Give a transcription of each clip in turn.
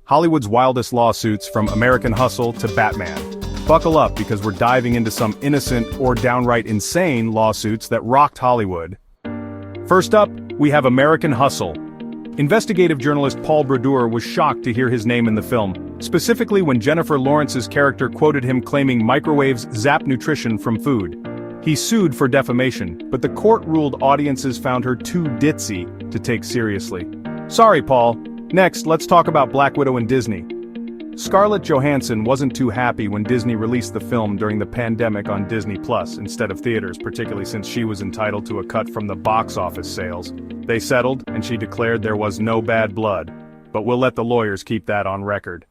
Hollywood's wildest lawsuits, from American Hustle to Batman. Buckle up because we're diving into some innocent or downright insane lawsuits that rocked Hollywood. First up, we have American Hustle. Investigative journalist Paul Brodeur was shocked to hear his name in the film, specifically when Jennifer Lawrence's character quoted him claiming microwaves zap nutrition from food. He sued for defamation, but the court ruled audiences found her too ditzy to take seriously. Sorry, Paul. Next, let's talk about Black Widow and Disney. Scarlett Johansson wasn't too happy when Disney released the film during the pandemic on Disney Plus instead of theaters, particularly since she was entitled to a cut from the box office sales. They settled, and she declared there was no bad blood. But we'll let the lawyers keep that on record.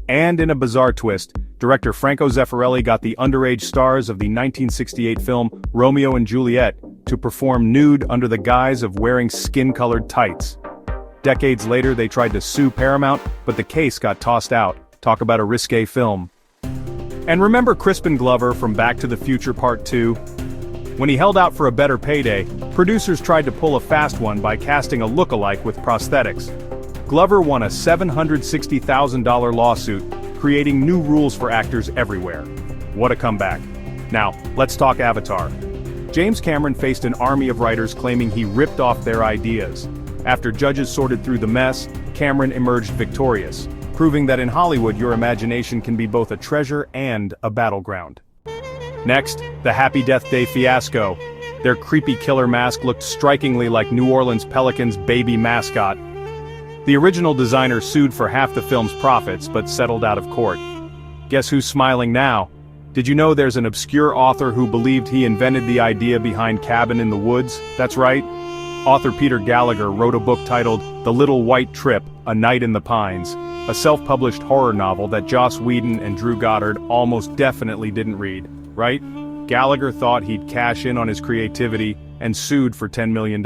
And in a bizarre twist, director Franco Zeffirelli got the underage stars of the 1968 film Romeo and Juliet to perform nude under the guise of wearing skin-colored tights. Decades later, they tried to sue Paramount, but the case got tossed out. Talk about a risque film. And remember Crispin Glover from Back to the Future Part 2? When he held out for a better payday, producers tried to pull a fast one by casting a look-alike with prosthetics. Glover won a $760,000 lawsuit, creating new rules for actors everywhere. What a comeback. Now, let's talk Avatar. James Cameron faced an army of writers claiming he ripped off their ideas. After judges sorted through the mess, Cameron emerged victorious, proving that in Hollywood your imagination can be both a treasure and a battleground. Next, the Happy Death Day fiasco. Their creepy killer mask looked strikingly like New Orleans Pelicans' baby mascot. The original designer sued for half the film's profits but settled out of court. Guess who's smiling now? Did you know there's an obscure author who believed he invented the idea behind Cabin in the Woods? That's right. Author Peter Gallagher wrote a book titled The Little White Trip: A Night in the Pines, a self-published horror novel that Joss Whedon and Drew Goddard almost definitely didn't read, right? Gallagher thought he'd cash in on his creativity and sued for $10 million.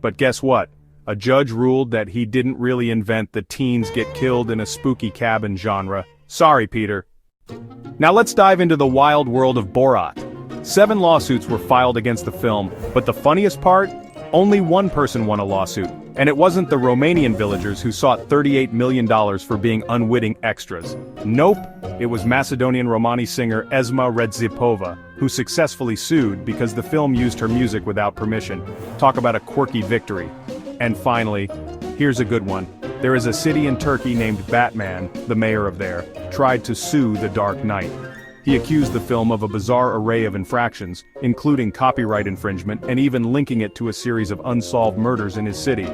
But guess what? A judge ruled that he didn't really invent the teens get killed in a spooky cabin genre. Sorry, Peter. Now let's dive into the wild world of Borat. 7 lawsuits were filed against the film, but the funniest part? Only one person won a lawsuit, and it wasn't the Romanian villagers who sought $38 million for being unwitting extras. Nope, it was Macedonian Romani singer Esma Redzipova, who successfully sued because the film used her music without permission. Talk about a quirky victory. And finally, here's a good one. There is a city in Turkey named Batman, the mayor of there, tried to sue The Dark Knight. He accused the film of a bizarre array of infractions, including copyright infringement and even linking it to a series of unsolved murders in his city.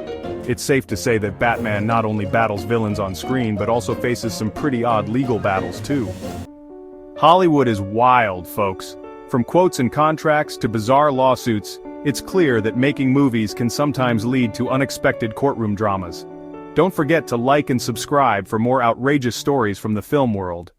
It's safe to say that Batman not only battles villains on screen but also faces some pretty odd legal battles too. Hollywood is wild, folks. From quotes and contracts to bizarre lawsuits, it's clear that making movies can sometimes lead to unexpected courtroom dramas. Don't forget to like and subscribe for more outrageous stories from the film world.